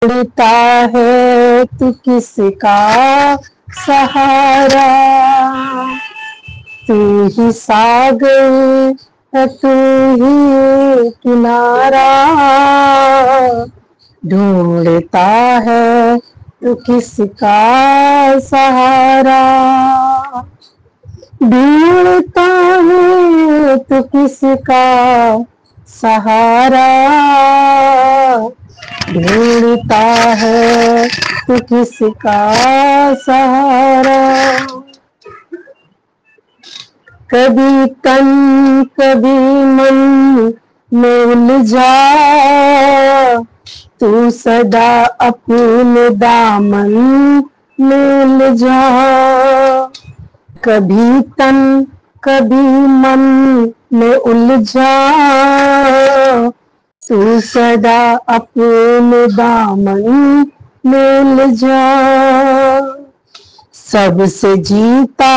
ढूंढता है तू किसका सहारा, तू ही सागर है तू ही किनारा, ढूंढता है तू किसका सहारा, ढूंढता है तू किसका सहारा, ढूंढता है तू किसका सहारा। कभी तन कभी मन में उलझा, तू सदा अपने दामन में उलझा, कभी तन कभी मन में उलझा, तू सदा अपने दामन में उलझा, सबसे जीता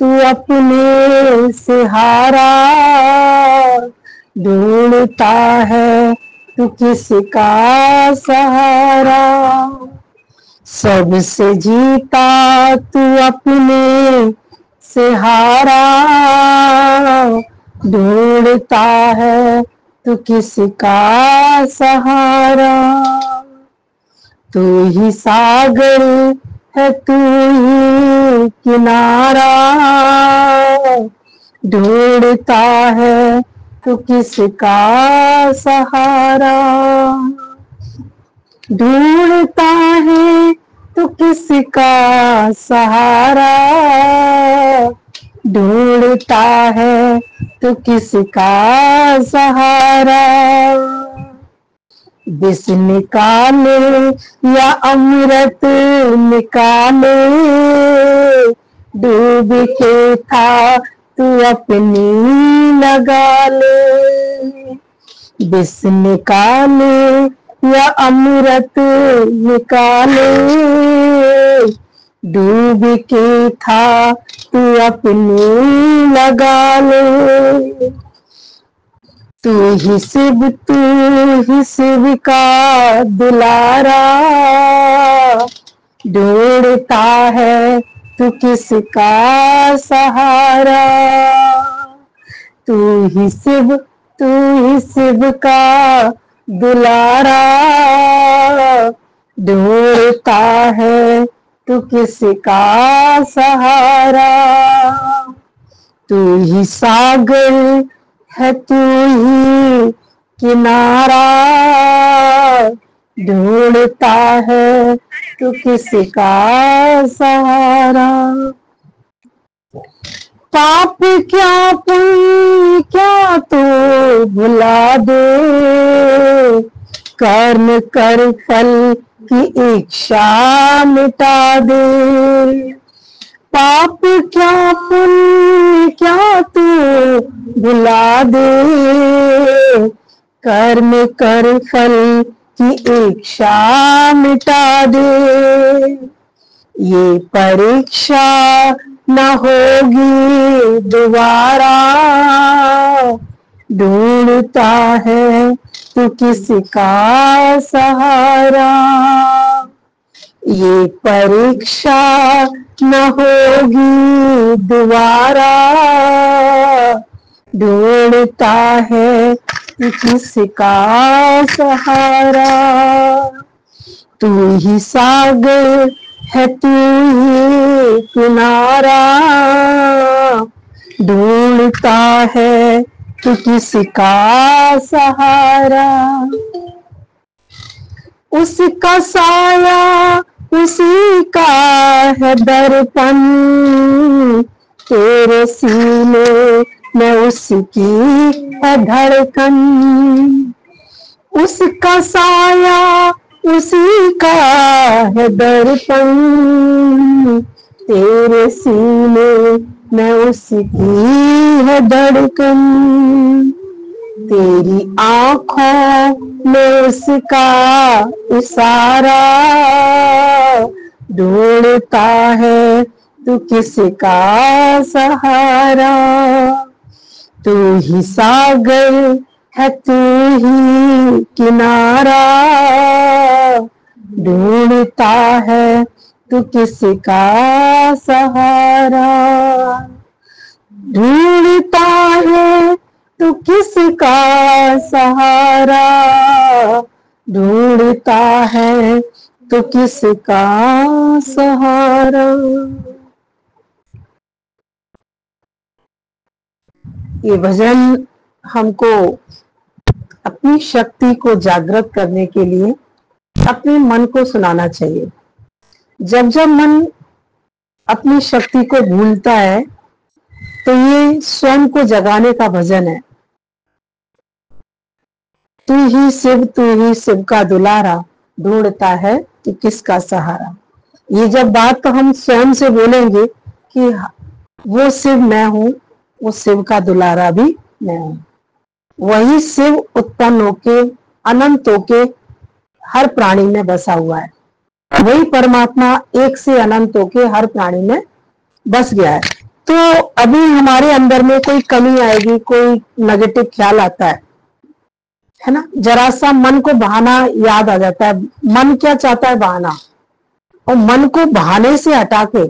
तू अपने से हारा, ढूंढता है तू किसका सहारा, सबसे जीता तू अपने से हारा, ढूंढता है तू किसका सहारा, तू ही सागर है तू ही किनारा, ढूंढता है तू किसका सहारा, ढूंढता है तू किसका सहारा, ढूंढता है तू किसका सहारा, विष निकाले या अमृत निकाले, डूब के था तू अपनी लगा ले, विष निकाले या अमृत निकाले, डूब के था तू अपनी लगा ले, तू ही शिव का दुलारा, ढूंढता है तू किसका सहारा, तू ही शिव का दुलारा, ढूंढता है तू किसका सहारा, तू ही सागर है तू ही किनारा, ढूंढता है तू किसका सहारा, पाप क्या पुण्य क्या तो भुला दे, कर्म कर फल की इच्छा मिटा दे, पाप क्या पुण्य क्या तू भुला दे, कर्म कर फल की इच्छा मिटा दे, ये परीक्षा न होगी दोबारा, ढूंढता है तू किसका सहारा, ये परीक्षा न होगी दोबारा, ढूंढता है तू किसका सहारा, तू ही सागर है तू ही किनारा, ढूंढता है तू किसका सहारा, उसका साया उसी का है दर्पण, तेरे सीने में उसकी है धड़कन, उसका साया उसी का है दर्पण, तेरे सीने में उसकी है धड़कन, तेरी आँखों में उसका इशारा, ढूंढता है तू किसका सहारा, तू ही सागर है तू ही किनारा, ढूंढता है तू किसका सहारा, ढूंढता है तू किसका सहारा, ढूंढता है तू किसका सहारा। ये भजन हमको अपनी शक्ति को जागृत करने के लिए अपने मन को सुनाना चाहिए। जब जब मन अपनी शक्ति को भूलता है तो ये स्वयं को जगाने का भजन है। तू ही शिव का दुलारा, ढूंढता है कि किसका सहारा। ये जब बात तो हम स्वयं से बोलेंगे कि वो शिव मैं हूं, वो शिव का दुलारा भी मैं हूं। वही शिव उत्पन्न होके अनंत होके हर प्राणी में बसा हुआ है। वही परमात्मा एक से अनंत होके हर प्राणी में बस गया है। तो अभी हमारे अंदर में कोई कमी आएगी, कोई नेगेटिव ख्याल आता है ना, जरा सा मन को बहाना याद आ जाता है। मन क्या चाहता है? बहाना। और मन को बहाने से हटा के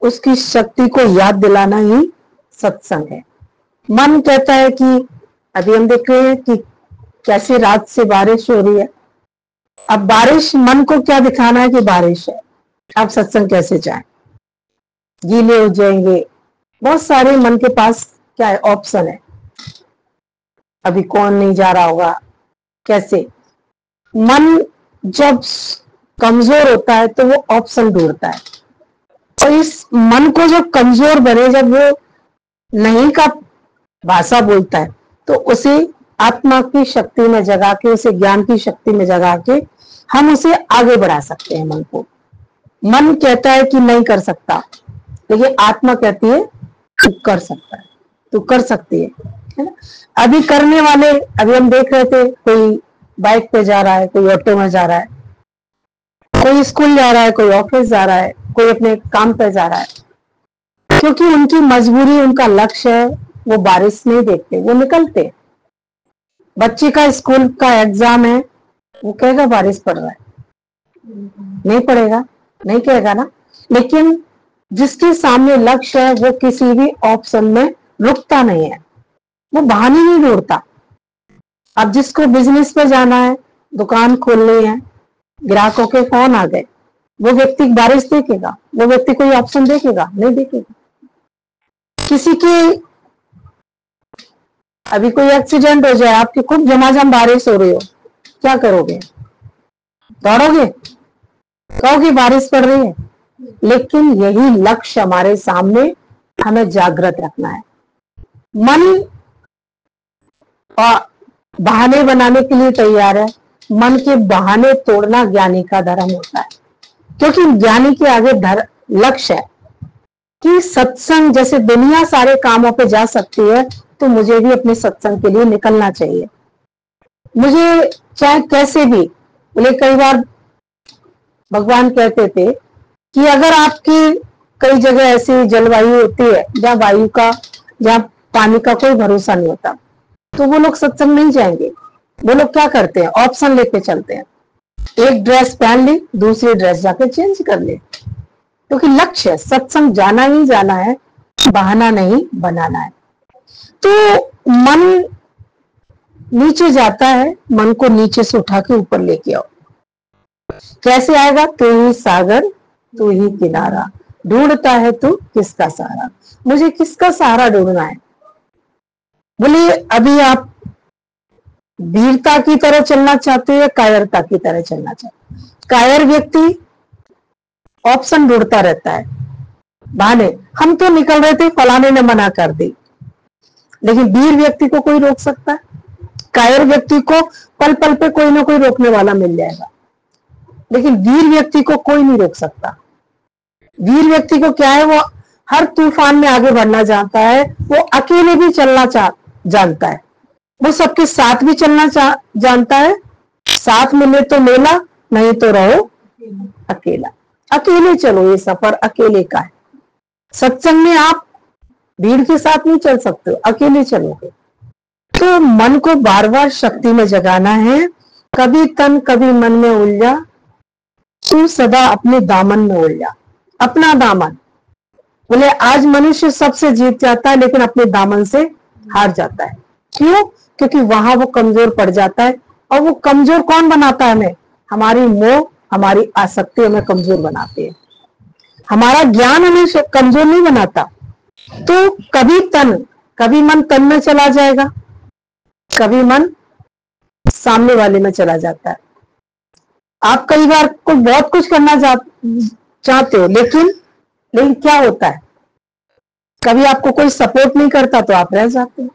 उसकी शक्ति को याद दिलाना ही सत्संग है। मन कहता है कि अभी हम देख रहे हैं कि कैसे रात से बारिश हो रही है। अब बारिश, मन को क्या दिखाना है कि बारिश है। अब सत्संग कैसे जाए? गीले हो जाएंगे। बहुत सारे मन के पास क्या है? ऑप्शन है। अभी कौन नहीं जा रहा होगा, कैसे? मन जब कमजोर होता है तो वो ऑप्शन ढूंढता है। और इस मन को जो कमजोर बने, जब वो नहीं का भाषा बोलता है, तो उसे आत्मा की शक्ति में जगा के, उसे ज्ञान की शक्ति में जगा के हम उसे आगे बढ़ा सकते हैं। मन को, मन कहता है कि नहीं कर सकता, लेकिन आत्मा कहती है तू कर सकता है, तू कर सकती है ना। अभी करने वाले, अभी हम देख रहे थे, कोई बाइक पे जा रहा है, कोई ऑटो में जा रहा है, कोई स्कूल जा रहा है, कोई ऑफिस जा रहा है, कोई अपने काम पे जा रहा है, क्योंकि उनकी मजबूरी, उनका लक्ष्य है। वो बारिश नहीं देखते, वो निकलते। बच्चे का स्कूल का एग्जाम है, वो कहेगा बारिश पड़ रहा है, नहीं पड़ेगा, नहीं कहेगा ना। लेकिन जिसके सामने लक्ष्य है वो किसी भी ऑप्शन में रुकता नहीं है, वो बहाने नहीं ढूंढता। अब जिसको बिजनेस पे जाना है, दुकान खोलनी है, ग्राहकों के फोन आ गए, वो व्यक्ति बारिश देखेगा? वो व्यक्ति कोई ऑप्शन देखेगा? नहीं देखेगा। किसी के अभी कोई एक्सीडेंट हो जाए, आपकी खूब झमाझम बारिश हो रही हो, क्या करोगे? दौड़ोगे? कहोगे बारिश पड़ रही है? लेकिन यही लक्ष्य हमारे सामने, हमें जागृत रखना है। मन बहाने बनाने के लिए तैयार है। मन के बहाने तोड़ना ज्ञानी का धर्म होता है, क्योंकि ज्ञानी के आगे लक्ष्य है कि सत्संग, जैसे दुनिया सारे कामों पे जा सकती है, तो मुझे भी अपने सत्संग के लिए निकलना चाहिए। मुझे चाहे कैसे भी, बोले कई बार भगवान कहते थे कि अगर आपकी कई जगह ऐसी जलवायु होती है जहाँ वायु का, जहाँ पानी का कोई भरोसा नहीं होता, तो वो लोग सत्संग नहीं जाएंगे। वो लोग क्या करते हैं? ऑप्शन लेके चलते हैं। एक ड्रेस पहन ली, दूसरी ड्रेस जाके चेंज कर ले, क्योंकि लक्ष्य है, सत्संग जाना ही जाना है, बहाना नहीं बनाना है। तो मन नीचे जाता है, मन को नीचे से उठा के ऊपर लेके आओ। कैसे आएगा? तू ही सागर, तू ही किनारा, ढूंढता है तू किसका सहारा। मुझे किसका सहारा ढूंढना है? बोले अभी आप वीरता की तरह चलना चाहते हो या कायरता की तरह चलना चाहते हो? कायर व्यक्ति ऑप्शन ढूंढता रहता है, बहाने। हम तो निकल रहे थे, फलाने ने मना कर दी। लेकिन वीर व्यक्ति को कोई रोक सकता है? कायर व्यक्ति को पल पल पे कोई ना कोई रोकने वाला मिल जाएगा, लेकिन वीर व्यक्ति को कोई नहीं रोक सकता। वीर व्यक्ति को क्या है? वो हर तूफान में आगे बढ़ना जानता है, वो अकेले भी चलना जानता है, वो सबके साथ भी चलना जानता है। साथ मिले तो मेला, नहीं तो रहो अकेला। अकेले चलो, ये सफर अकेले का है। सत्संग में आप भीड़ के साथ नहीं चल सकते, अकेले चलोगे। तो मन को बार बार शक्ति में जगाना है। कभी तन कभी मन में उलझा, तू सदा अपने दामन में उलझा। अपना दामन, बोले आज मनुष्य सबसे जीत जाता है लेकिन अपने दामन से हार जाता है। क्यों? क्योंकि वहां वो कमजोर पड़ जाता है। और वो कमजोर कौन बनाता है हमें? हमारी मोह, हमारी आसक्ति हमें कमजोर बनाती है। हमारा ज्ञान हमें कमजोर नहीं बनाता। तो कभी मन तन में चला जाएगा, कभी मन सामने वाले में चला जाता है। आप कई बार बहुत कुछ करना चाहते हो, लेकिन क्या होता है, कभी आपको कोई सपोर्ट नहीं करता तो आप रह जाते हो।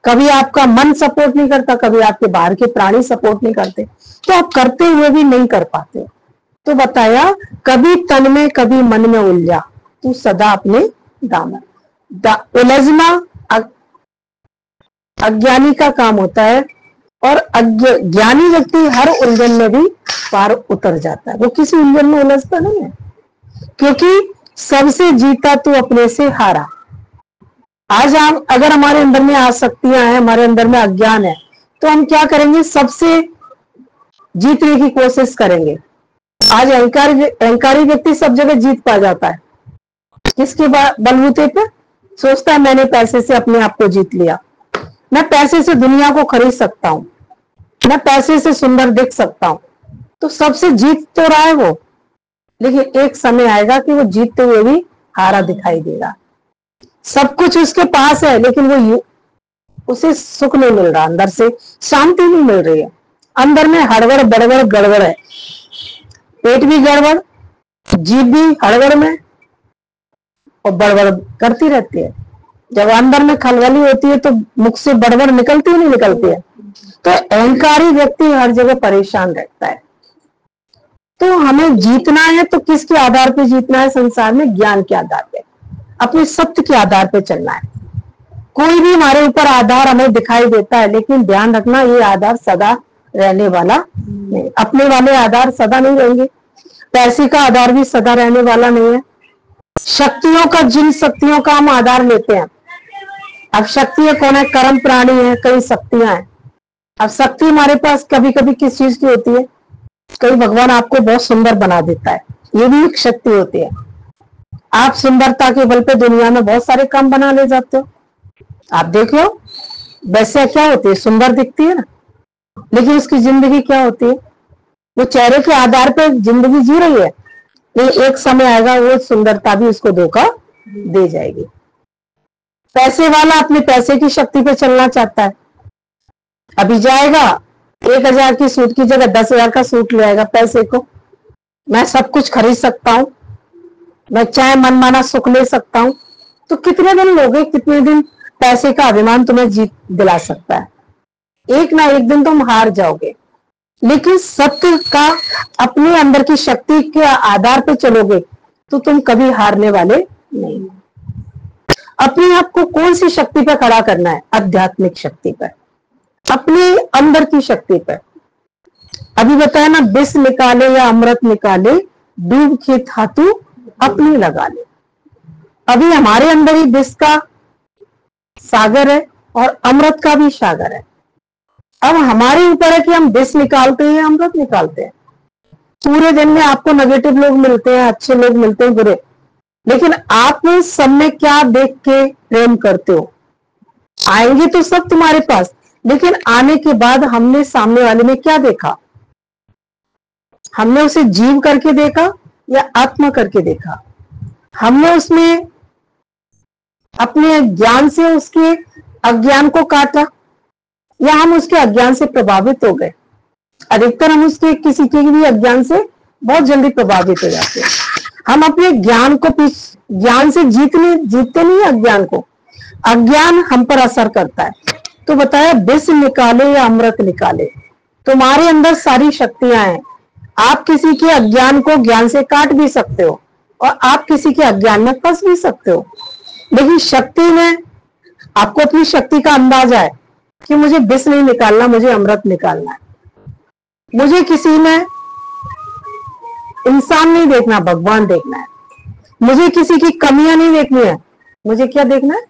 कभी आपका मन सपोर्ट नहीं करता, कभी आपके बाहर के प्राणी सपोर्ट नहीं करते, तो आप करते हुए भी नहीं कर पाते। तो बताया, कभी तन में कभी मन में उलझा, तू सदा अपने दामन। उलझना अज्ञानी का काम होता है, और ज्ञानी व्यक्ति हर उलझन में भी पार उतर जाता है। वो किसी उलझन में उलझता नहीं है, क्योंकि सबसे जीता तू अपने से हारा। आज हम अगर हमारे अंदर में आसक्तियां हैं, हमारे अंदर में अज्ञान है, तो हम क्या करेंगे? सबसे जीतने की कोशिश करेंगे। आज अहंकारी व्यक्ति सब जगह जीत पा जाता है। किसके बलबूते पे? सोचता है मैंने पैसे से अपने आप को जीत लिया, मैं पैसे से दुनिया को खरीद सकता हूं, मैं पैसे से सुंदर दिख सकता हूं। तो सबसे जीत तो रहा है वो, लेकिन एक समय आएगा कि वो जीतते हुए भी हारा दिखाई देगा। सब कुछ उसके पास है, लेकिन वो उसे सुख नहीं मिल रहा, अंदर से शांति नहीं मिल रही है। अंदर में हड़बड़ बड़बड़ गड़बड़ है, पेट भी गड़बड़, जीभ भी हड़बड़ में और बड़बड़ करती रहती है। जब अंदर में खलबली होती है तो मुख से बड़बड़ निकलती ही नहीं निकलती है। तो अहंकारी व्यक्ति हर जगह परेशान रहता है। तो हमें जीतना है तो किसके आधार पे जीतना है? संसार में ज्ञान के आधार पे, अपने सत्य के आधार पे चलना है। कोई भी हमारे ऊपर आधार हमें दिखाई देता है, लेकिन ध्यान रखना ये आधार सदा रहने वाला नहीं। अपने वाले आधार सदा नहीं रहेंगे, पैसे का आधार भी सदा रहने वाला नहीं है। शक्तियों का, जिन शक्तियों का हम आधार लेते हैं, अब शक्ति कौन है? कर्म प्राणी है, कई शक्तियां हैं। अब शक्ति हमारे पास कभी कभी किस चीज की होती है? कई भगवान आपको बहुत सुंदर बना देता है, ये भी एक शक्ति होती है। आप सुंदरता के बल पे दुनिया में बहुत सारे काम बना ले जाते हो। आप देखो, वैसे क्या होती है? सुंदर दिखती है ना, लेकिन उसकी जिंदगी क्या होती है? वो चेहरे के आधार पर जिंदगी जी रही है, लेकिन एक समय आएगा वो सुंदरता भी उसको धोखा दे जाएगी। पैसे वाला अपने पैसे की शक्ति पे चलना चाहता है, अभी जाएगा 1000 की सूट की जगह 10,000 का सूट ले आएगा। पैसे को मैं सब कुछ खरीद सकता हूं, मैं चाहे मनमाना सुख ले सकता हूं। तो कितने दिन लोगे, कितने दिन पैसे का अभिमान तुम्हें जीत दिला सकता है? एक ना एक दिन तुम हार जाओगे। लेकिन सत्य का, अपने अंदर की शक्ति के आधार पर चलोगे तो तुम कभी हारने वाले नहीं। अपने आप को कौन सी शक्ति पर खड़ा करना है? आध्यात्मिक शक्ति पर, अपने अंदर की शक्ति पर। अभी बताया ना, विष निकाले या अमृत निकाले, डूब के धातु अपनी लगा ले। अभी हमारे अंदर ही विष का सागर है और अमृत का भी सागर है। अब हमारे ऊपर है कि हम विष निकालते हैं या अमृत निकालते हैं। पूरे दिन में आपको नेगेटिव लोग मिलते हैं, अच्छे लोग मिलते हैं, बुरे, लेकिन आप सब में क्या देख के प्रेम करते हो? आएंगे तो सब तुम्हारे पास, लेकिन आने के बाद हमने सामने वाले में क्या देखा? हमने उसे जीव करके देखा या आत्मा करके देखा? हमने उसमें अपने ज्ञान से उसके अज्ञान को काटा या हम उसके अज्ञान से प्रभावित हो गए? अधिकतर हम उसके किसी के भी अज्ञान से बहुत जल्दी प्रभावित हो जाते हैं। हम अपने ज्ञान को ज्ञान से जीतते नहीं अज्ञान को, अज्ञान हम पर असर करता है। तो बताया, विष निकाले या अमृत निकाले, तुम्हारे अंदर सारी शक्तियां हैं। आप किसी के अज्ञान को ज्ञान से काट भी सकते हो और आप किसी के अज्ञान में फंस भी सकते हो। लेकिन शक्ति में आपको अपनी शक्ति का अंदाजा है कि मुझे विष नहीं निकालना, मुझे अमृत निकालना है। मुझे किसी में इंसान नहीं देखना, भगवान देखना है। मुझे किसी की कमियां नहीं देखनी है, मुझे क्या देखना है?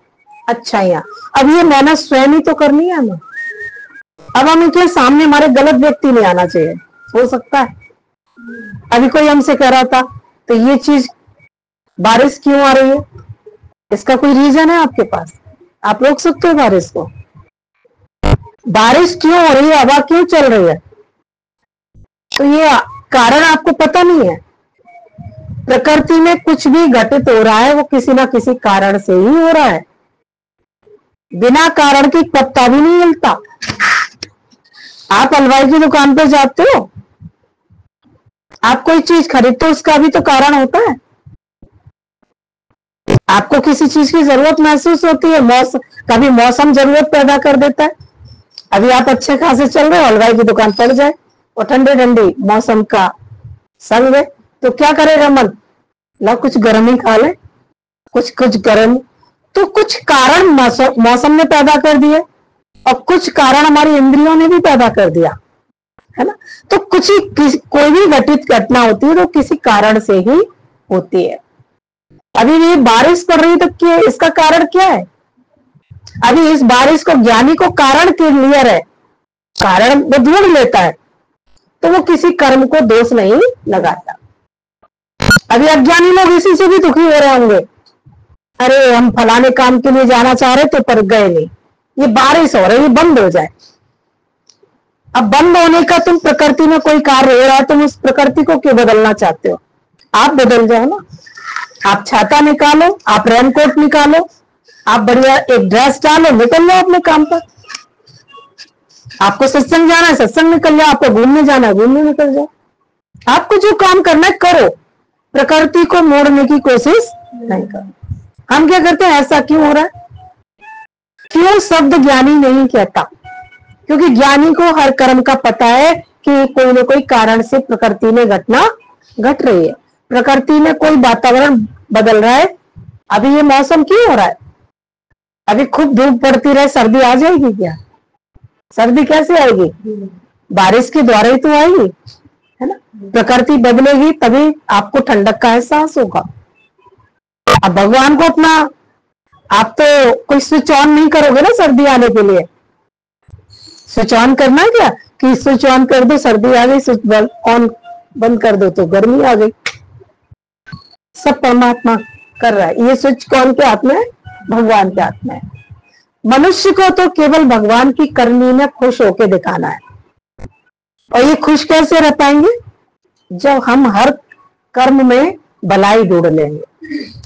अच्छाइयां। अब ये मेहनत स्वयं ही तो करनी है हमें। अब हमें क्या, सामने हमारे गलत व्यक्ति नहीं आना चाहिए, हो सकता है अभी कोई हमसे कह रहा था तो ये चीज बारिश क्यों आ रही है, इसका कोई रीजन है आपके पास? आप रोक सकते हो बारिश को? बारिश क्यों हो रही है, हवा क्यों चल रही है? तो ये कारण आपको पता नहीं है। प्रकृति में कुछ भी घटित हो रहा है वो किसी ना किसी कारण से ही हो रहा है। बिना कारण की पत्ता भी नहीं हिलता। आप हलवाई की दुकान पर जाते हो, आप कोई चीज खरीदते हो, उसका भी तो कारण होता है। आपको किसी चीज की जरूरत महसूस होती है, कभी मौसम जरूरत पैदा कर देता है। अभी आप अच्छे खासे चल रहे हो, हलवाई की दुकान पड़ जाए और ठंडे ठंडी मौसम का संग है, तो क्या करेगा मन? ला कुछ गर्म ही खा ले, कुछ गर्म। तो कुछ कारण मौसम ने पैदा कर दिए और कुछ कारण हमारी इंद्रियों ने भी पैदा कर दिया, है ना। तो कोई भी घटित घटना होती है तो किसी कारण से ही होती है। अभी ये बारिश पड़ रही है तो इसका कारण क्या है? अभी इस बारिश को ज्ञानी को कारण क्लियर है, कारण वो ढूंढ लेता है, तो वो किसी कर्म को दोष नहीं लगाता। अभी अज्ञानी लोग इसी से भी दुखी हो रहे होंगे, अरे हम फलाने काम के लिए जाना चाह रहे थे पर गए नहीं, ये बारिश हो रही है, बंद हो जाए। अब बंद होने का तुम प्रकृति में कोई कार्य हो रहा है, तुम उस प्रकृति को क्यों बदलना चाहते हो? आप बदल जाओ ना। आप छाता निकालो, आप रेनकोट निकालो, आप बढ़िया एक ड्रेस डालो, निकल जाओ अपने काम पर। आपको सत्संग जाना है, सत्संग निकल जाओ, आपको घूमने जाना है, घूमने निकल जाओ। आपको जो काम करना है करो, प्रकृति को मोड़ने की कोशिश नहीं करो। हम क्या करते हैं, ऐसा क्यों हो रहा है? क्यों शब्द ज्ञानी नहीं कहता? क्योंकि ज्ञानी को हर कर्म का पता है कि कोई ना कोई कारण से प्रकृति में घटना घट रही है, प्रकृति में कोई वातावरण बदल रहा है। अभी ये मौसम क्यों हो रहा है? अभी खूब धूप पड़ती रहे, सर्दी आ जाएगी क्या? सर्दी कैसे आएगी? बारिश के द्वारा ही तो आएगी, है ना। प्रकृति बदलेगी तभी आपको ठंडक का एहसास होगा। अब भगवान को अपना, आप तो कोई स्विच ऑन नहीं करोगे ना सर्दी आने के लिए। स्विच ऑन करना है क्या कि स्विच ऑन कर दो सर्दी आ गई, स्विच ऑन बंद कर दो तो गर्मी आ गई। सब परमात्मा कर रहा है। ये स्विच कौन के हाथ में है? भगवान के हाथ में है। मनुष्य को तो केवल भगवान की करनी में खुश होके दिखाना है। और ये खुश कैसे रह पाएंगे? जब हम हर कर्म में भलाई ढूंढ लेंगे।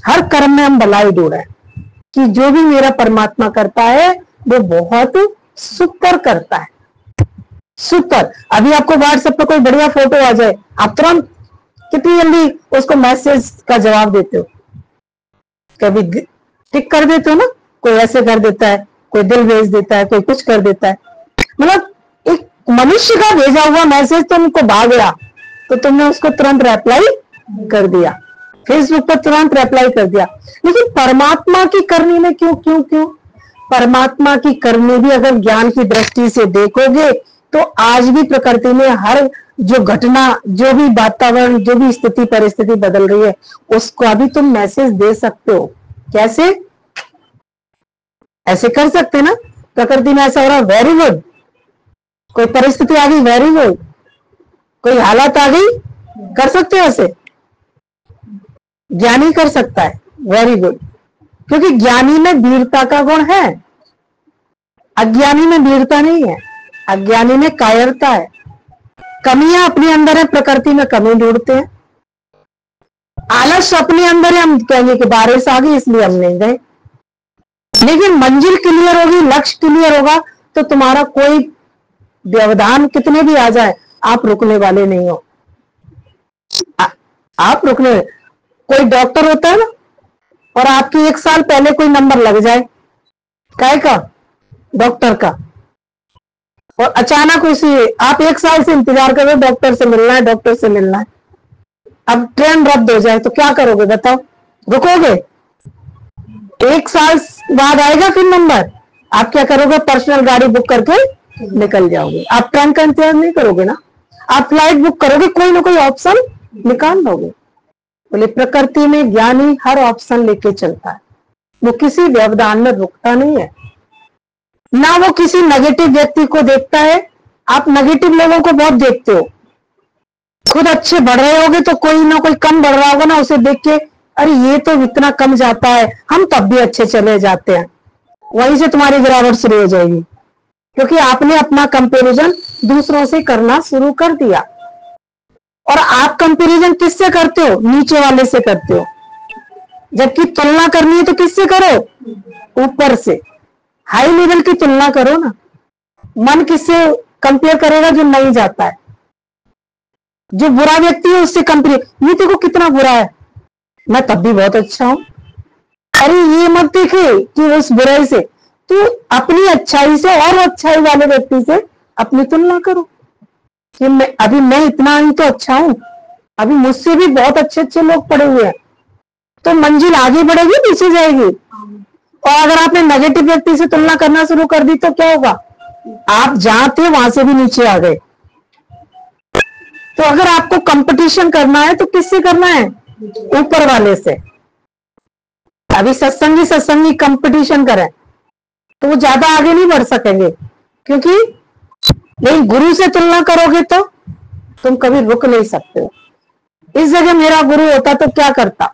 हर कर्म में हम भलाई ढूंढे कि जो भी मेरा परमात्मा करता है वो बहुत सुपर करता है, सुपर। अभी आपको व्हाट्सएप पर कोई बढ़िया फोटो आ जाए, आप तुरंत कितनी जल्दी उसको मैसेज का जवाब देते हो। कभी टिक कर देते हो ना, कोई ऐसे कर देता है, कोई दिल भेज देता है, कोई कुछ कर देता है। मतलब एक मनुष्य का भेजा हुआ मैसेज तुमको भाग रहा तो तुमने उसको तुरंत रिप्लाई कर दिया, फेसबुक पर तुरंत रिप्लाई कर दिया। लेकिन परमात्मा की करनी में क्यों क्यों क्यों? परमात्मा की करनी भी अगर ज्ञान की दृष्टि से देखोगे तो आज भी प्रकृति में हर जो घटना, जो भी वातावरण, जो भी स्थिति परिस्थिति बदल रही है उसको अभी तुम मैसेज दे सकते हो। कैसे? ऐसे कर सकते ना, प्रकृति में ऐसा हो रहा है, वेरी गुड। कोई परिस्थिति आ गई, वेरी गुड। कोई हालत आ गई, कर सकते हो ऐसे? ज्ञानी कर सकता है, वेरी गुड। क्योंकि ज्ञानी में वीरता का गुण है, अज्ञानी में वीरता नहीं है। अज्ञानी में कायरता है, कमियां अपने अंदर है, प्रकृति में कमी ढूंढते हैं। आलस अपने अंदर है, हम कहेंगे कि बारिश आ गई इसलिए हम नहीं गए। लेकिन मंजिल क्लियर होगी, लक्ष्य क्लियर होगा तो तुम्हारा कोई व्यवधान कितने भी आ जाए आप रुकने वाले नहीं हो। आप रुकने, कोई डॉक्टर होता है ना और आपकी 1 साल पहले कोई नंबर लग जाए, काय का? डॉक्टर का। और अचानक उसी आप 1 साल से इंतजार कर रहे हो, डॉक्टर से मिलना है, डॉक्टर से मिलना है। अब ट्रेन रद्द हो जाए तो क्या करोगे बताओ? रुकोगे? 1 साल बाद आएगा फिर नंबर, आप क्या करोगे? पर्सनल गाड़ी बुक करके निकल जाओगे। आप ट्रेन का इंतजार नहीं करोगे ना, आप फ्लाइट बुक करोगे, कोई ना कोई ऑप्शन निकाल लोगे। बोले प्रकृति में ज्ञानी हर ऑप्शन लेके चलता है, वो किसी व्यवधान में रुकता नहीं है, ना वो किसी नेगेटिव व्यक्ति को देखता है। आप नेगेटिव लोगों को बहुत देखते हो, खुद अच्छे बढ़ रहे होगे तो कोई ना कोई कम बढ़ रहा होगा ना, उसे देख के अरे ये तो इतना कम जाता है, हम तब भी अच्छे चले जाते हैं। वहीं से तुम्हारी गिरावट शुरू हो जाएगी, क्योंकि आपने अपना कंपैरिजन दूसरों से करना शुरू कर दिया। और आप कंपैरिजन किससे करते हो? नीचे वाले से करते हो। जबकि तुलना करनी है तो किससे करो? ऊपर से। हाई लेवल की तुलना करो ना। मन किससे कंपेयर करेगा? जो नहीं जाता है। जो बुरा व्यक्ति है उससे कंपेयर, ये देखो कितना बुरा है, मैं तब भी बहुत अच्छा हूं। अरे ये मत देखे कि उस बुराई से, तू अपनी अच्छाई से और अच्छाई वाले व्यक्ति से अपनी तुलना करो कि मैं इतना ही तो अच्छा हूं, अभी मुझसे भी बहुत अच्छे अच्छे लोग पड़े हुए हैं। तो मंजिल आगे बढ़ेगी पीछे जाएगी। और अगर आपने नेगेटिव व्यक्ति से तुलना करना शुरू कर दी तो क्या होगा? आप जहां थे वहां से भी नीचे आ गए। तो अगर आपको कंपटीशन करना है तो किससे करना है? ऊपर वाले से। अभी सत्संगी कंपटीशन करें तो वो ज्यादा आगे नहीं बढ़ सकेंगे, क्योंकि नहीं, गुरु से तुलना करोगे तो तुम कभी रुक नहीं सकते हो। इस जगह मेरा गुरु होता तो क्या करता?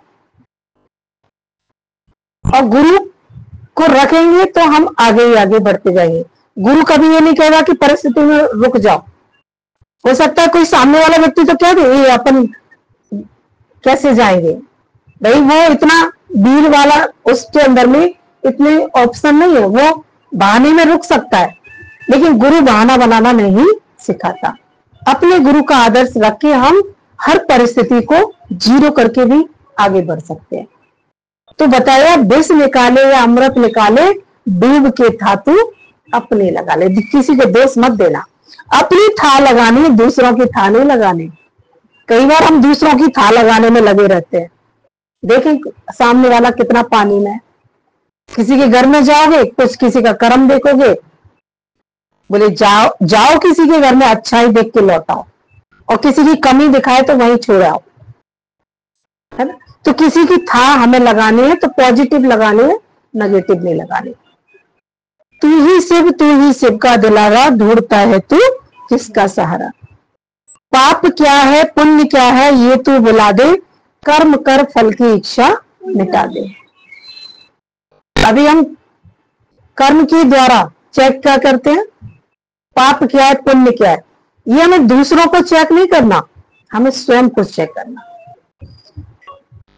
और गुरु को रखेंगे तो हम आगे ही आगे बढ़ते जाएंगे। गुरु कभी ये नहीं कहेगा कि परिस्थिति में रुक जाओ। हो सकता है कोई सामने वाला व्यक्ति तो कह दे ये अपन कैसे जाएंगे, भाई वो इतना वीर वाला, उसके अंदर में इतने ऑप्शन नहीं है, वो बहाने में रुक सकता है। लेकिन गुरु बहाना बनाना नहीं सिखाता। अपने गुरु का आदर्श रख के हम हर परिस्थिति को जीरो करके भी आगे बढ़ सकते हैं। तो बताया, विष निकाले या अमृत निकाले, डूब के धातु अपने लगा ले। किसी को दोष मत देना, अपनी था लगानी, दूसरों की था नहीं लगानी। कई बार हम दूसरों की था लगाने में लगे रहते हैं। देखें सामने वाला कितना पानी में है। किसी के घर में जाओगे, कुछ किसी का कर्म देखोगे, बोले जाओ किसी के घर में अच्छा ही देख के लौटाओ, और किसी की कमी दिखाए तो वहीं छोड़ आओ, है ना। तो किसी की था हमें लगानी है तो पॉजिटिव लगानी है, नेगेटिव नहीं लगानी। तू ही शिव का दुलारा, ढूंढता है तू किसका सहारा। पाप क्या है पुण्य क्या है ये तू बुला दे, कर्म कर फल की इच्छा मिटा दे। अभी हम कर्म के द्वारा चेक क्या करते हैं, पाप क्या है पुण्य क्या है। ये हमें दूसरों को चेक नहीं करना, हमें स्वयं को चेक करना।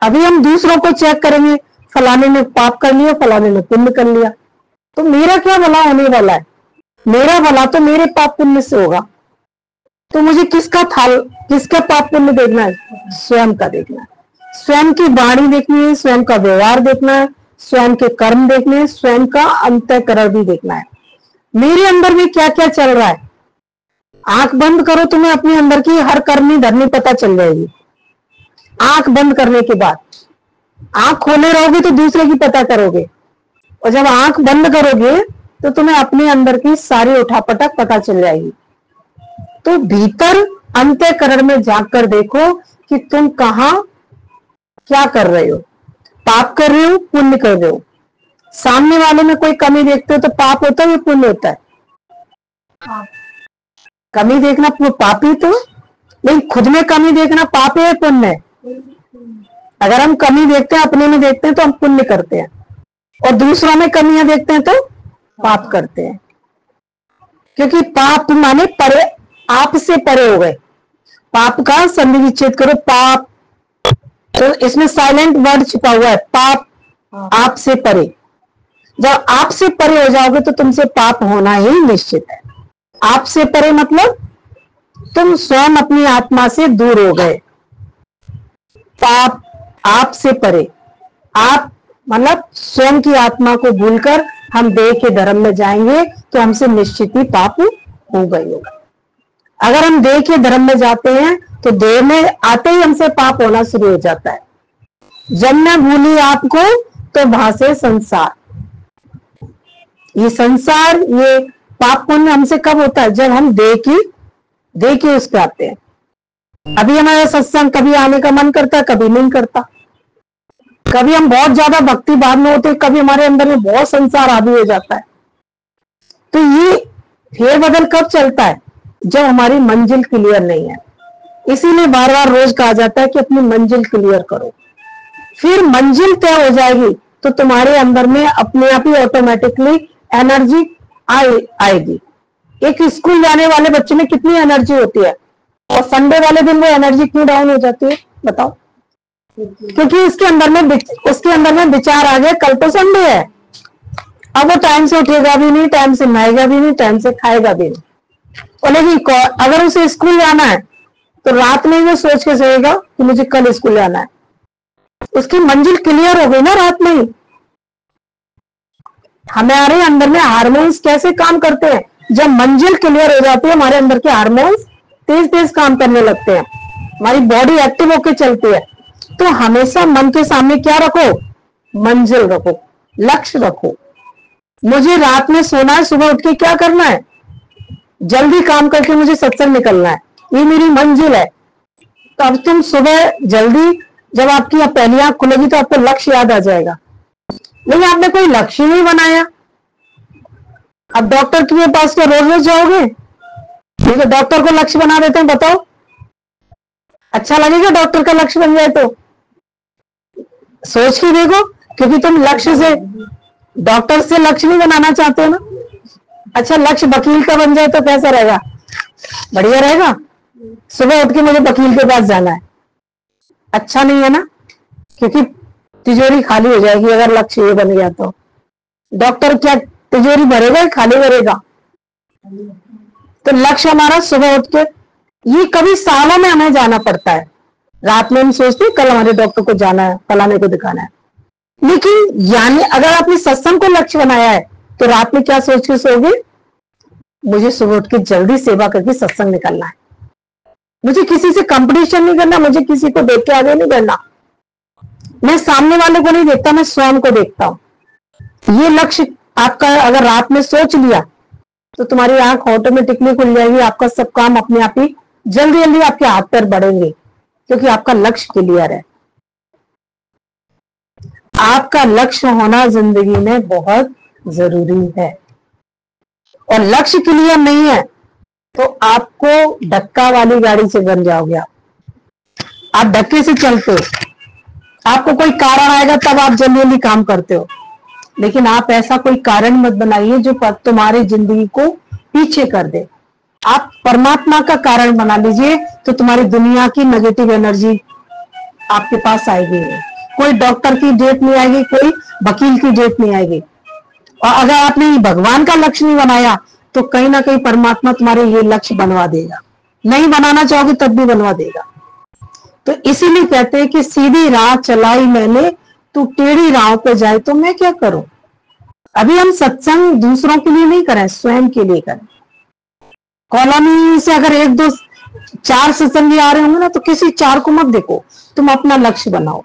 अभी हम दूसरों को चेक करेंगे, फलाने ने पाप कर लिया, फलाने ने पुण्य कर लिया, तो मेरा क्या भला होने वाला है? मेरा भला तो मेरे पाप पुण्य से होगा। तो मुझे किसका पाप पुण्य देखना है? स्वयं का देखना है। स्वयं की वाणी देखनी है, स्वयं का व्यवहार देखना है, स्वयं के कर्म देखने हैं, स्वयं का अंतःकरण भी देखना है। मेरे अंदर में क्या क्या चल रहा है। आंख बंद करो, तुम्हें अपने अंदर की हर करनी धरनी पता चल जाएगी। आंख बंद करने के बाद आंख खोले रहोगे तो दूसरे की पता करोगे, और जब आंख बंद करोगे तो तुम्हें अपने अंदर की सारी उठापटक पता चल जाएगी। तो भीतर अंतःकरण में जाकर देखो कि तुम कहां क्या कर रहे हो, पाप कर रहे हो पुण्य कर रहे हो। सामने वाले में कोई कमी देखते हो तो पाप होता है या पुण्य होता है? कमी देखना पाप ही तो, लेकिन खुद में कमी देखना पाप है या पुण्य है? अगर हम कमी देखते हैं, अपने में देखते हैं तो हम पुण्य करते हैं, और दूसरों में कमियां देखते हैं तो पाप करते हैं। क्योंकि पाप माने परे, आप से परे हो गए। पाप का संधि विच्छेद करो, पाप, तो इसमें साइलेंट वर्ड छिपा हुआ है, पाप आप से परे। जब आप से परे हो जाओगे तो तुमसे पाप होना ही निश्चित है। आप से परे मतलब तुम स्वयं अपनी आत्मा से दूर हो गए। पाप आप से परे, आप मतलब स्वयं की आत्मा को भूलकर हम देह के धर्म में जाएंगे तो हमसे निश्चित ही पाप हो गई होगा। अगर हम देह के धर्म में जाते हैं तो देह में आते ही हमसे पाप होना शुरू हो जाता है। जब मैं भूली आपको तो भासे संसार। ये संसार, ये पाप पुण्य हमसे कब होता है? जब हम देह की उस पे आते हैं। अभी हमारा सत्संग कभी आने का मन करता है, कभी नहीं करता। कभी हम बहुत ज्यादा भक्ति भाव में होते, कभी हमारे अंदर में बहुत संसार हावी हो जाता है। तो ये फेरबदल कब चलता है? जब हमारी मंजिल क्लियर नहीं है। इसीलिए बार बार रोज कहा जाता है कि अपनी मंजिल क्लियर करो। फिर मंजिल तय हो जाएगी तो तुम्हारे अंदर में अपने आप ही ऑटोमेटिकली एनर्जी आएगी। एक स्कूल जाने वाले बच्चे में कितनी एनर्जी होती है, और संडे वाले दिन वो एनर्जी क्यों डाउन हो जाती है बताओ? क्योंकि उसके अंदर में विचार आ गया कल तो संडे है। अब वो टाइम से उठेगा भी नहीं, टाइम से नहाएगा भी नहीं, टाइम से खाएगा भी नहीं। और लेकिन अगर उसे स्कूल जाना है तो रात में वो सोच के सोएगा कि मुझे कल स्कूल जाना है। उसकी मंजिल क्लियर हो गई ना रात में ही। हमारे अंदर में हार्मोन्स कैसे काम करते हैं? जब मंजिल क्लियर हो जाती है हमारे अंदर के हार्मोन्स तेज तेज काम करने लगते हैं, हमारी बॉडी एक्टिव होकर चलती है। तो हमेशा मन के सामने क्या रखो? मंजिल रखो, लक्ष्य रखो। मुझे रात में सोना है, सुबह उठ के क्या करना है? जल्दी काम करके मुझे सत्संग निकलना है, ये मेरी मंजिल है। तो अब तुम सुबह जल्दी जब आपकी पहली आंख खुलेगी तो आपको लक्ष्य याद आ जाएगा। लेकिन आपने कोई लक्ष्य नहीं बनाया। अब डॉक्टर के पास क्या रोज रोज जाओगे? ठीक है, डॉक्टर को लक्ष्य बना देते हैं, बताओ अच्छा लगेगा डॉक्टर का लक्ष्य बन जाए तो? सोच के देखो, क्योंकि तुम लक्ष्य से, डॉक्टर से लक्ष्य नहीं बनाना चाहते हो ना। अच्छा, लक्ष्य वकील का बन जाए तो कैसा रहेगा? बढ़िया रहेगा। सुबह उठ के मुझे वकील के पास जाना है, अच्छा नहीं है ना, क्योंकि तिजोरी खाली हो जाएगी अगर लक्ष्य ये बन गया तो। डॉक्टर क्या तिजोरी भरेगा, खाली भरेगा? तो लक्ष्य हमारा सुबह उठ के, ये कभी सालों में हमें जाना पड़ता है। रात में हम सोचते हैं कल हमारे डॉक्टर को जाना है, फलाने को दिखाना है। लेकिन यानी अगर आपने सत्संग को लक्ष्य बनाया है तो रात में क्या सोच के सोओगे? मुझे सुबह उठ के जल्दी सेवा करके सत्संग निकलना है, मुझे किसी से कंपटीशन नहीं करना, मुझे किसी को देख के आगे नहीं बढ़ना, मैं सामने वाले को नहीं देखता, मैं स्वयं को देखता हूं। ये लक्ष्य आपका अगर रात में सोच लिया तो तुम्हारी आंख ऑटोमेटिकली खुल जाएगी। आपका सब काम अपने आप ही जल्दी जल्दी आपके हाथ पैर बढ़ेंगे, क्योंकि आपका लक्ष्य क्लियर है। आपका लक्ष्य होना जिंदगी में बहुत जरूरी है। और लक्ष्य क्लियर नहीं है तो आपको धक्का वाली गाड़ी से बन जाओगे। आप धक्के से चलते हो, आपको कोई कारण आएगा तब आप जल्दी जल्दी काम करते हो। लेकिन आप ऐसा कोई कारण मत बनाइए जो तुम्हारी जिंदगी को पीछे कर दे। आप परमात्मा का कारण बना लीजिए तो तुम्हारी दुनिया की नेगेटिव एनर्जी आपके पास आएगी। कोई डॉक्टर की डेट नहीं आएगी, कोई वकील की डेट नहीं आएगी। और अगर आपने भगवान का लक्ष्य नहीं बनाया तो कहीं ना कहीं परमात्मा तुम्हारे ये लक्ष्य बनवा देगा। नहीं बनाना चाहोगे तब भी बनवा देगा। तो इसीलिए कहते हैं कि सीधी राह चलाई मैंने, तू टेढ़ी राह पे जाए तो मैं क्या करूं। अभी हम सत्संग दूसरों के लिए नहीं करें, स्वयं के लिए करें। कॉलोनी से अगर 1 2 4 सत्संगी आ रहे होंगे ना, तो किसी 4 को मत देखो, तुम अपना लक्ष्य बनाओ।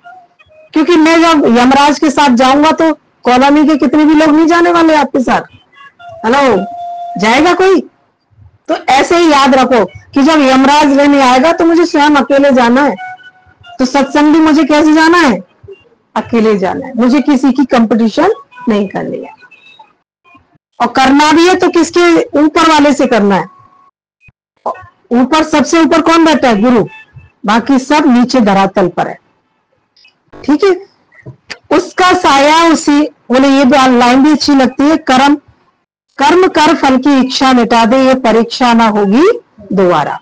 क्योंकि मैं जब यमराज के साथ जाऊंगा तो कॉलोनी के कितने भी लोग नहीं जाने वाले आपके साथ। हेलो, जाएगा कोई? तो ऐसे ही याद रखो कि जब यमराज लेने आएगा तो मुझे स्वयं अकेले जाना है। तो सत्संग भी मुझे कैसे जाना है? अकेले जाना है। मुझे किसी की कंपटीशन नहीं करनी है। और करना भी है तो किसके? ऊपर वाले से करना है। ऊपर, सबसे ऊपर कौन बैठा है? गुरु। बाकी सब नीचे धरातल पर है। ठीक है, उसका साया उसी, बोले ये लाइन भी अच्छी लगती है, कर्म कर फल की इच्छा मिटा दे, ये परीक्षा ना होगी दोबारा।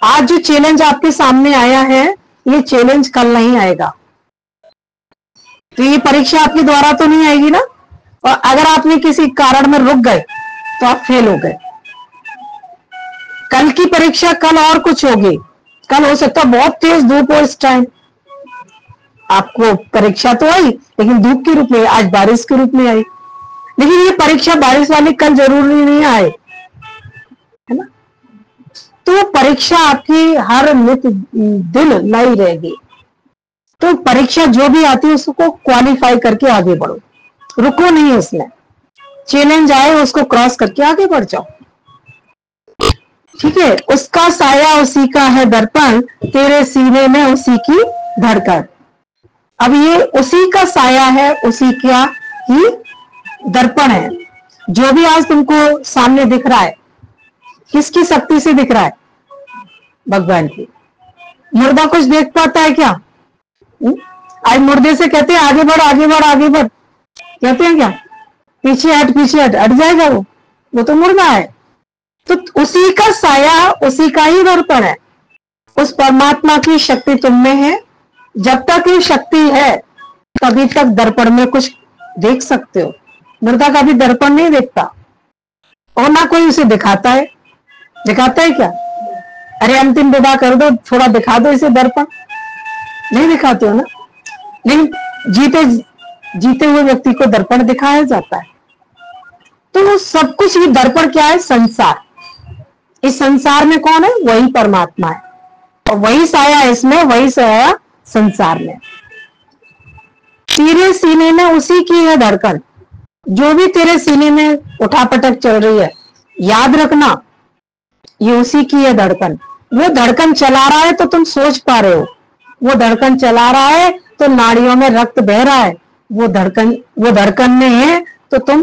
आज जो चैलेंज आपके सामने आया है, ये चैलेंज कल नहीं आएगा। तो ये परीक्षा आपके द्वारा तो नहीं आएगी ना। और अगर आपने किसी कारण में रुक गए तो आप फेल हो गए। कल की परीक्षा कल और कुछ होगी। कल हो सकता है बहुत तेज धूप हो, इस टाइम आपको परीक्षा तो आई लेकिन धूप के रूप में, आज बारिश के रूप में आई। लेकिन ये परीक्षा बारिश वाली कल जरूरी नहीं आए, है ना। तो परीक्षा आपकी हर नित दिन नई रहेगी। तो परीक्षा जो भी आती है उसको क्वालिफाई करके आगे बढ़ो, रुको नहीं उसमें। चैलेंज आए उसको क्रॉस करके आगे बढ़ जाओ। ठीक है, उसका साया उसी का है दर्पण, तेरे सीने में उसी की धड़कन। अब ये उसी का साया है, उसी का ही दर्पण है। जो भी आज तुमको सामने दिख रहा है, किसकी शक्ति से दिख रहा है? भगवान की। मुर्दा कुछ देख पाता है क्या? आज मुर्दे से कहते हैं आगे बढ़ आगे बढ़ आगे बढ़, कहते हैं क्या? पीछे हट पीछे हट, हट जाएगा वो तो मुर्दा है। तो उसी का साया, उसी का ही दर्पण है। उस परमात्मा की शक्ति तुम में है। जब तक ये शक्ति है तभी तक दर्पण में कुछ देख सकते हो। मुर्दा का भी दर्पण नहीं देखता और ना कोई उसे दिखाता है। दिखाता है क्या? अरे अंतिम विदा कर दो, थोड़ा दिखा दो इसे दर्पण, नहीं दिखाते हो ना। लेकिन जीते हुए व्यक्ति को दर्पण दिखाया जाता है। तो सब कुछ ये दर्पण क्या है? संसार। इस संसार में कौन है? वही परमात्मा है और वही साया है इसमें, वही साया संसार में। तेरे सीने में उसी की है धड़कन। जो भी तेरे सीने में उठापटक चल रही है, याद रखना ये उसी की है धड़कन। वो धड़कन चला रहा है तो तुम सोच पा रहे हो, वो धड़कन चला रहा है तो नाड़ियों में रक्त बह रहा है, वो धड़कन में है तो तुम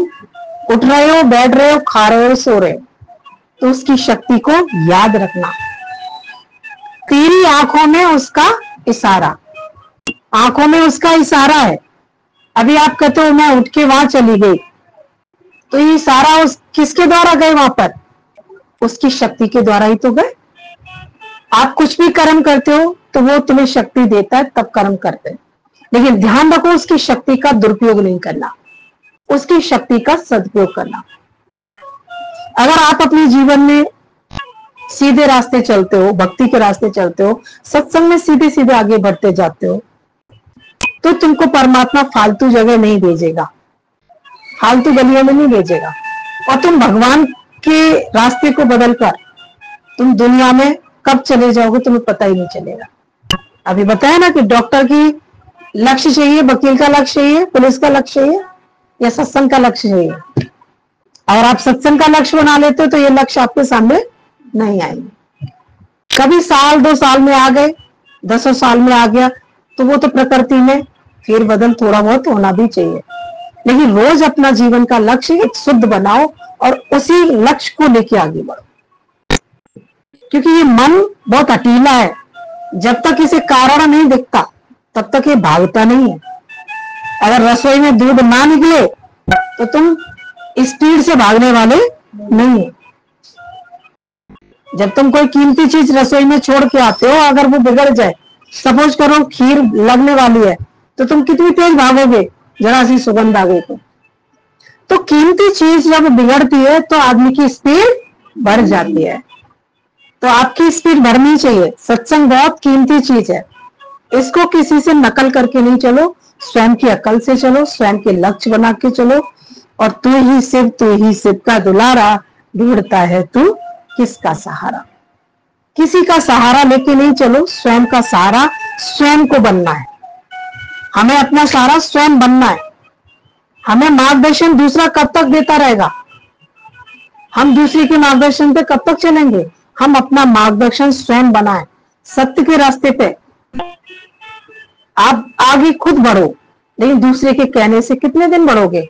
उठ रहे हो, बैठ रहे हो, खा रहे हो, सो रहे हो। तो उसकी शक्ति को याद रखना। तेरी आंखों में उसका इशारा, आंखों में उसका इशारा है। अभी आप कहते हो मैं उठ के वहां चली गई, तो ये इशारा किसके द्वारा गए वहां पर? उसकी शक्ति के द्वारा ही तो गए। आप कुछ भी कर्म करते हो तो वो तुम्हें शक्ति देता है, तब कर्म करते हैं। लेकिन ध्यान रखो उसकी शक्ति का दुरुपयोग नहीं करना, उसकी शक्ति का सदुपयोग करना। अगर आप अपने जीवन में सीधे रास्ते चलते हो, भक्ति के रास्ते चलते हो, सत्संग में सीधे सीधे आगे बढ़ते जाते हो, तो तुमको परमात्मा फालतू जगह नहीं भेजेगा, फालतू गलियों में नहीं भेजेगा। और तुम भगवान के रास्ते को बदलकर तुम दुनिया में कब चले जाओगे तुम्हें पता ही नहीं चलेगा। अभी बताया ना कि डॉक्टर की लक्ष्य चाहिए, वकील का लक्ष्य चाहिए, पुलिस का लक्ष्य चाहिए या सत्संग का लक्ष्य चाहिए। अगर आप सत्संग का लक्ष्य बना लेते हो तो ये लक्ष्य आपके सामने नहीं आएंगे। कभी साल 2 साल में आ गए, 10 साल में आ गया तो वो तो प्रकृति में फिर बदल थोड़ा बहुत होना भी चाहिए। लेकिन रोज अपना जीवन का लक्ष्य एक शुद्ध बनाओ और उसी लक्ष्य को लेके आगे बढ़ो। क्योंकि ये मन बहुत अटीला है, जब तक इसे कारण नहीं दिखता तब तक ये भागता नहीं है। अगर रसोई में दूध ना निकले तो तुम स्पीड से भागने वाले नहीं है। जब तुम कोई कीमती चीज रसोई में छोड़ के आते हो, अगर वो बिगड़ जाए, सपोज करो खीर लगने वाली है, तो तुम कितनी तेज भागोगे? जरा सी सुगंध आ गई तो कीमती चीज जब बिगड़ती है तो आदमी की स्पीड बढ़ जाती है। तो आपकी स्पीड बढ़नी चाहिए। सत्संग बहुत कीमती चीज है, इसको किसी से नकल करके नहीं चलो, स्वयं की अकल से चलो, स्वयं के लक्ष्य बना के चलो। और तू ही शिव का दुलारा, ढूंढता है तू किसका सहारा। किसी का सहारा लेके नहीं चलो, स्वयं का सहारा स्वयं को बनना है। हमें अपना सहारा स्वयं बनना है। हमें मार्गदर्शन दूसरा कब तक देता रहेगा? हम दूसरे के मार्गदर्शन पे कब तक चलेंगे? हम अपना मार्गदर्शन स्वयं बनाएं, सत्य के रास्ते पे। आप आगे खुद बढ़ो, लेकिन दूसरे के कहने से कितने दिन बढ़ोगे?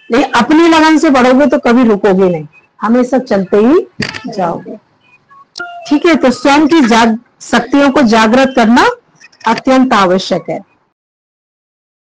लेकिन अपनी लगन से बढ़ोगे तो कभी रुकोगे नहीं, हमेशा चलते ही जाओगे। ठीक है, तो स्वयं की शक्तियों को जागृत करना अत्यंत आवश्यक है।